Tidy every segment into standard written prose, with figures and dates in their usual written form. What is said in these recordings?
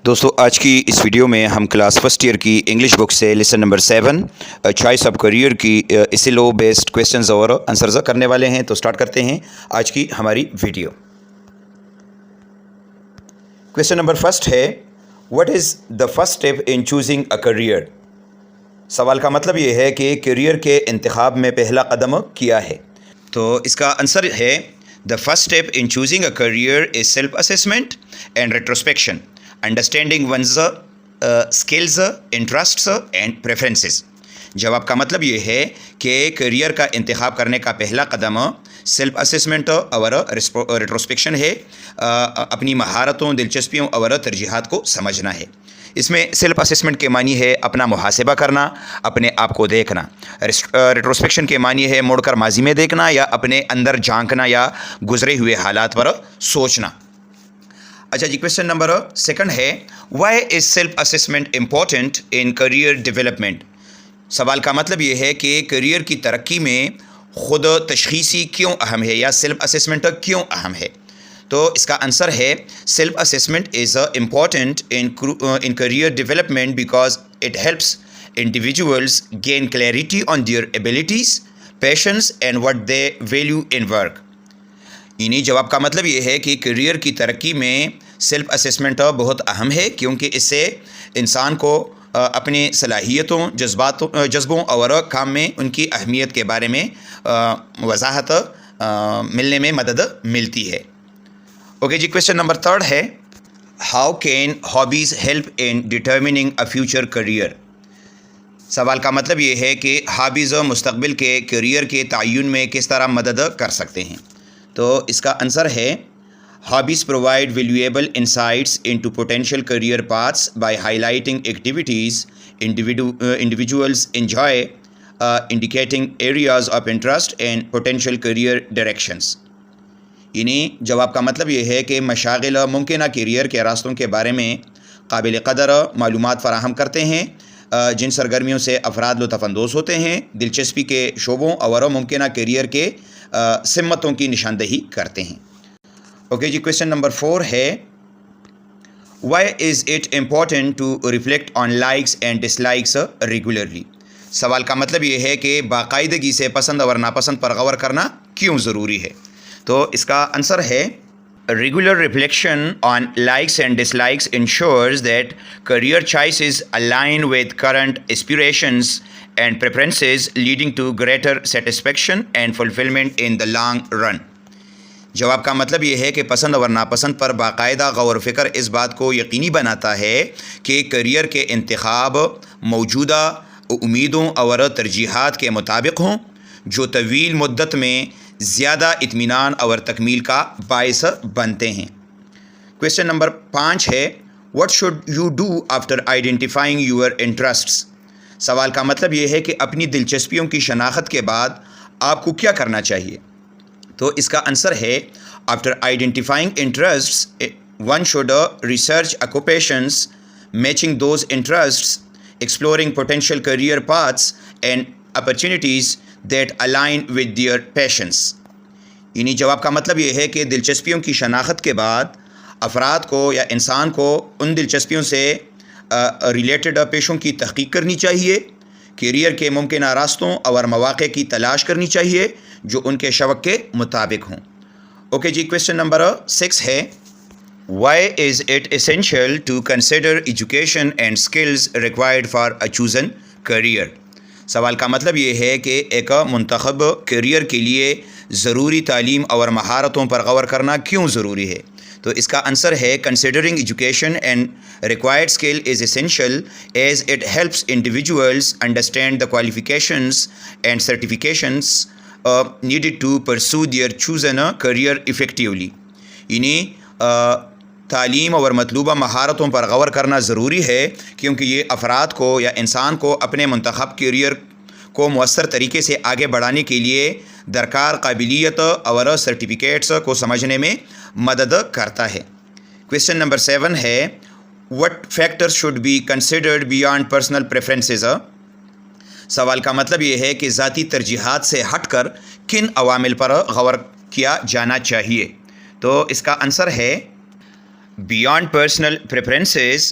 دوستو آج کی اس ویڈیو میں ہم کلاس فرسٹ ایئر کی انگلش بک سے lesson number 7 choice of career کی اسی لو بیسڈ کویسچنز اور آنسرز کرنے والے ہیں. تو سٹارٹ کرتے ہیں آج کی ہماری ویڈیو. کویسچن نمبر فرسٹ ہے what is the first step in choosing a career. سوال کا مطلب یہ ہے کہ کیریئر کے انتخاب میں پہلا قدم کیا ہے. تو اس کا آنسر ہے the first step in choosing a career is self assessment and retrospection, understanding one's skills, interests and preferences. جواب کا مطلب یہ ہے کہ کیریئر کا انتخاب کرنے کا پہلا قدم سیلف اسیسمنٹ اور ریٹروسپیکشن ہے. اپنی مہارتوں, دلچسپیوں اور ترجیحات کو سمجھنا ہے. اس میں سیلف اسیسمنٹ کے معنی ہے اپنا محاسبہ کرنا, اپنے آپ کو دیکھنا. ریٹروسپیکشن کے معنی ہے مڑ کر ماضی میں دیکھنا یا اپنے اندر جھانکنا یا گزرے ہوئے حالات پر سوچنا. اچھا جی, کویشچن نمبر سیکنڈ ہے why is self assessment important in career development. سوال کا مطلب یہ ہے کہ کریئر کی ترقی میں خود تشخیصی کیوں اہم ہے یا سیلف اسیسمنٹ کیوں اہم ہے. تو اس کا آنسر ہے self assessment is important in career development because it helps individuals gain clarity on their abilities, passions and what they value in work. یعنی جواب کا مطلب یہ ہے کہ کیریئر کی ترقی میں سیلف اسیسمنٹ بہت اہم ہے کیونکہ اس سے انسان کو اپنے صلاحیتوں, جذبوں اور کام میں ان کی اہمیت کے بارے میں وضاحت ملنے میں مدد ملتی ہے. اوکے جی, کویشچن نمبر تھرڈ ہے how can hobbies help in ڈٹرمننگ a future career. سوال کا مطلب یہ ہے کہ ہابیز مستقبل کے کیریئر کے تعین میں کس طرح مدد کر سکتے ہیں. تو اس کا آنسر ہے hobbies provide valuable insights into potential career paths by highlighting activities individuals enjoy, indicating areas of interest and potential career directions. یعنی جواب کا مطلب یہ ہے کہ مشاغل ممکنہ کیریئر کے راستوں کے بارے میں قابل قدر معلومات فراہم کرتے ہیں جن سرگرمیوں سے افراد لطف اندوز ہوتے ہیں, دلچسپی کے شعبوں اور ممکنہ کیریئر کے سمتوں کی نشاندہی کرتے ہیں. اوکے جی, کویشچن نمبر 4 ہے why is it important to reflect on likes and dislikes regularly. سوال کا مطلب یہ ہے کہ باقاعدگی سے پسند اور ناپسند پر غور کرنا کیوں ضروری ہے. تو اس کا آنسر ہے regular reflection on likes and dislikes ensures that career choices align with current aspirations and preferences, leading to greater satisfaction and fulfillment in the long run. جواب کا مطلب یہ ہے کہ پسند اور ناپسند پر باقاعدہ غور و فکر اس بات کو یقینی بناتا ہے کہ کیریئر کے انتخاب موجودہ امیدوں اور ترجیحات کے مطابق ہوں جو طویل مدت میں زیادہ اطمینان اور تکمیل کا باعث بنتے ہیں. کویشچن نمبر 5 ہے what should you do after identifying your interests. سوال کا مطلب یہ ہے کہ اپنی دلچسپیوں کی شناخت کے بعد آپ کو کیا کرنا چاہیے. تو اس کا آنسر ہے after identifying interests one should research occupations matching those interests, exploring potential career paths and opportunities that align with their passions. یعنی جواب کا مطلب یہ ہے کہ دلچسپیوں کی شناخت کے بعد افراد کو یا انسان کو ان دلچسپیوں سے ریلیٹڈ پیشوں کی تحقیق کرنی چاہیے, کیریئر کے ممکنہ راستوں اور مواقع کی تلاش کرنی چاہیے جو ان کے شوق کے مطابق ہوں. اوکے جی, کویشچن نمبر 6 ہے why is it essential to consider education and skills required for a chosen career. سوال کا مطلب یہ ہے کہ ایک منتخب کیریئر کے لیے ضروری تعلیم اور مہارتوں پر غور کرنا کیوں ضروری ہے. تو اس کا آنسر ہے considering education and required skill is essential as it helps individuals understand the qualifications and certifications needed to pursue their chosen career effectively. یعنی تعلیم اور مطلوبہ مہارتوں پر غور کرنا ضروری ہے کیونکہ یہ افراد کو یا انسان کو اپنے منتخب کیریئر کو مؤثر طریقے سے آگے بڑھانے کے لیے درکار قابلیت اور سرٹیفکیٹس کو سمجھنے میں مدد کرتا ہے. کویشچن نمبر 7 ہے what factors should be considered beyond personal preferences. سوال کا مطلب یہ ہے کہ ذاتی ترجیحات سے ہٹ کر کن عوامل پر غور کیا جانا چاہیے. تو اس کا آنسر ہے Beyond personal preferences,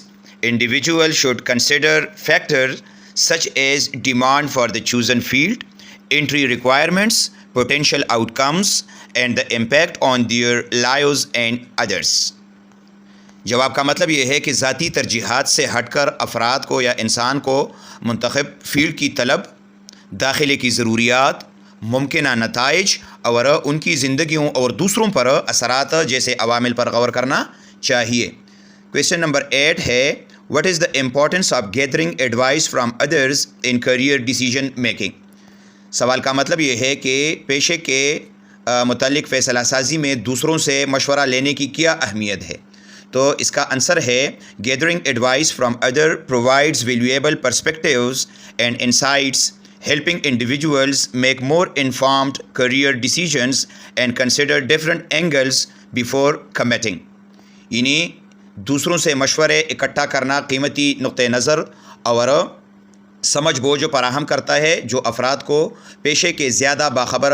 individuals should consider factors such as demand for the chosen field, entry requirements, potential outcomes, and the impact on their lives and others. جواب کا مطلب یہ ہے کہ ذاتی ترجیحات سے ہٹ کر افراد کو یا انسان کو منتخب فیلڈ کی طلب، داخلے کی ضروریات، ممکنہ نتائج اور ان کی زندگیوں اور دوسروں پر اثرات جیسے عوامل پر غور کرنا چاہیے۔ کویشچن نمبر 8 ہے what is the importance of gathering advice from others in career decision making. سوال کا مطلب یہ ہے کہ پیشے کے متعلق فیصلہ سازی میں دوسروں سے مشورہ لینے کی کیا اہمیت ہے؟ تو اس کا آنسر ہے gathering advice from other provides valuable perspectives and insights helping individuals make more informed career decisions and consider different angles before committing. یعنی دوسروں سے مشورے اکٹھا کرنا قیمتی نقطہ نظر اور سمجھ بوجھ فراہم کرتا ہے جو افراد کو پیشے کے زیادہ باخبر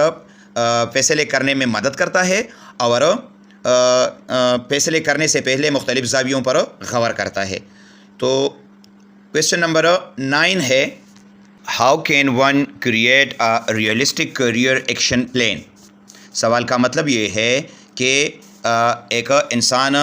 فیصلے کرنے میں مدد کرتا ہے اور فیصلے کرنے سے پہلے مختلف زاویوں پر غور کرتا ہے۔ تو کویشچن نمبر 9 ہے how can one create a realistic career action plan. سوال کا مطلب یہ ہے کہ ایک انسان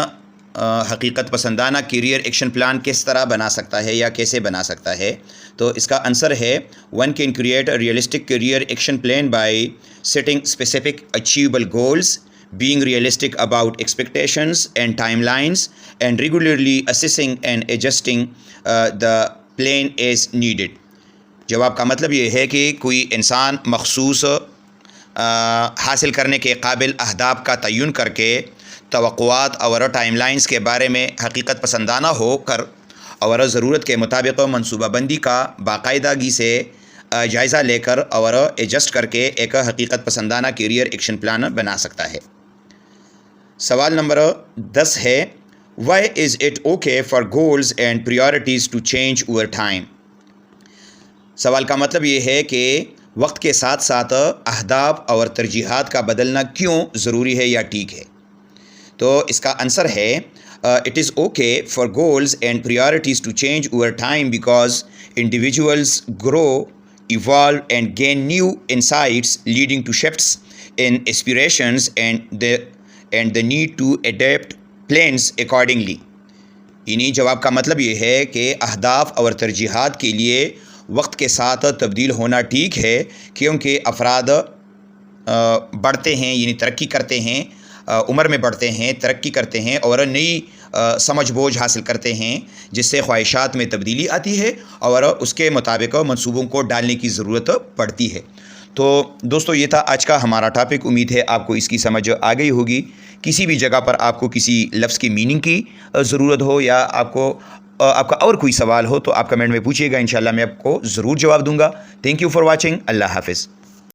حقیقت پسندانہ کیریئر ایکشن پلان کس طرح بنا سکتا ہے یا کیسے بنا سکتا ہے؟ تو اس کا آنسر ہے one can create a realistic career action plan by setting specific achievable goals, being realistic about expectations and timelines, and regularly assessing and adjusting the plan as needed. جواب کا مطلب یہ ہے کہ کوئی انسان مخصوص حاصل کرنے کے قابل اہداف کا تعین کر کے توقعات اور ٹائم لائنز کے بارے میں حقیقت پسندانہ ہو کر اور ضرورت کے مطابق منصوبہ بندی کا باقاعدگی سے جائزہ لے کر اور ایڈجسٹ کر کے ایک حقیقت پسندانہ کیریئر ایکشن پلان بنا سکتا ہے۔ سوال نمبر 10 ہے why is it okay for goals and priorities to change over time. سوال کا مطلب یہ ہے کہ وقت کے ساتھ ساتھ اہداف اور ترجیحات کا بدلنا کیوں ضروری ہے یا ٹھیک ہے؟ تو اس کا آنسر ہے it is okay for goals and priorities to change over time because individuals grow, evolve and gain new insights leading to shifts in aspirations and the need to adapt plans accordingly. یعنی جواب کا مطلب یہ ہے کہ اہداف اور ترجیحات کے لیے وقت کے ساتھ تبدیل ہونا ٹھیک ہے کیونکہ افراد بڑھتے ہیں، یعنی ترقی کرتے ہیں، عمر میں بڑھتے ہیں، ترقی کرتے ہیں اور نئی سمجھ بوجھ حاصل کرتے ہیں جس سے خواہشات میں تبدیلی آتی ہے اور اس کے مطابق منصوبوں کو ڈالنے کی ضرورت پڑتی ہے۔ تو دوستو یہ تھا آج کا ہمارا ٹاپک، امید ہے آپ کو اس کی سمجھ آ گئی ہوگی۔ کسی بھی جگہ پر آپ کو کسی لفظ کی میننگ کی ضرورت ہو یا آپ کا اور کوئی سوال ہو تو آپ کمنٹ میں پوچھیے گا، انشاءاللہ میں آپ کو ضرور جواب دوں گا۔ تھینک یو فار واچنگ، اللہ حافظ۔